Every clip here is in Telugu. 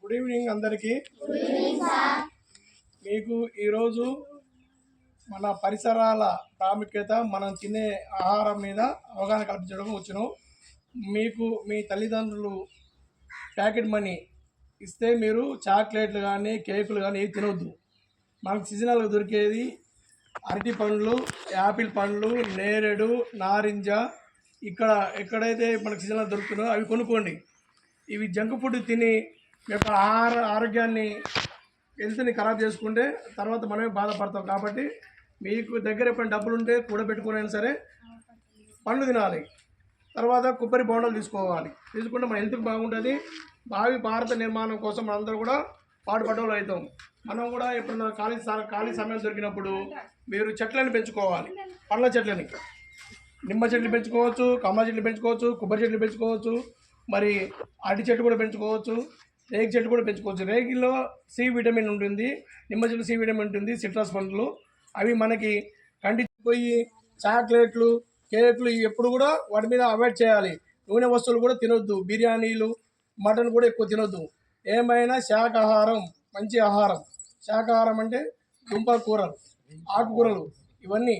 గుడ్ ఈవినింగ్ అందరికీ. మీకు ఈరోజు మన పరిసరాల ప్రాముఖ్యత, మనం తినే ఆహారం మీద అవగాహన కల్పించడం వచ్చును. మీకు మీ తల్లిదండ్రులు ప్యాకెట్ మనీ ఇస్తే మీరు చాక్లెట్లు కానీ కేకులు కానీ ఏవి తినవద్దు. మనకు సీజనల్గా దొరికేది అరటి పండ్లు, యాపిల్ పండ్లు, నేరేడు, నారింజ, ఎక్కడైతే మనకు సీజనల్గా దొరుకుతుందో అవి కొనుక్కోండి. ఇవి జంక్ ఫుడ్ తిని మీ యొక్క ఆరోగ్యాన్ని, హెల్త్ని ఖరాబ్ చేసుకుంటే తర్వాత మనమే బాధపడతాం. కాబట్టి మీకు దగ్గర ఎప్పుడైనా డబ్బులు ఉంటే కూడబెట్టుకునైనా సరే పండ్లు తినాలి. తర్వాత కొబ్బరి బోండాలు తీసుకుంటే మన హెల్త్కి బాగుంటుంది. భారత నిర్మాణం కోసం మనందరూ కూడా పాటుపడ్డోళ్ళు అవుతాం. మనం కూడా ఎప్పుడన్నా ఖాళీ సమయం దొరికినప్పుడు మీరు చెట్లను పెంచుకోవాలి. పండ్ల చెట్లని, నిమ్మ చెట్లు పెంచుకోవచ్చు, కమల చెట్లు పెంచుకోవచ్చు, కొబ్బరి చెట్లు పెంచుకోవచ్చు, మరి అరటి చెట్టు కూడా పెంచుకోవచ్చు, రేగి చెట్టు కూడా పెంచుకోవచ్చు. రేగిలో సి విటమిన్ ఉంటుంది, నిమ్మ చెట్టు సి విటమిన్ ఉంటుంది, సిట్రస్ పండ్లు. అవి మనకి కంటిపోయి చాక్లెట్లు, కేకులు ఎప్పుడు కూడా వాటి మీద అవాయిడ్ చేయాలి. నూనె వస్తువులు కూడా తినొద్దు. బిర్యానీలు, మటన్ కూడా ఎక్కువ తినొద్దు. ఏమైనా శాకాహారం, మంచి ఆహారం. శాకాహారం అంటే దుంప కూరలు, ఆకుకూరలు, ఇవన్నీ.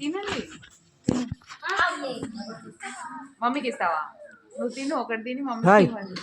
తినండి. మమ్మీకి ఇస్తావా? నువ్వు తిను, ఒకటి తిని మమ్మీకి ఇవ్వండి.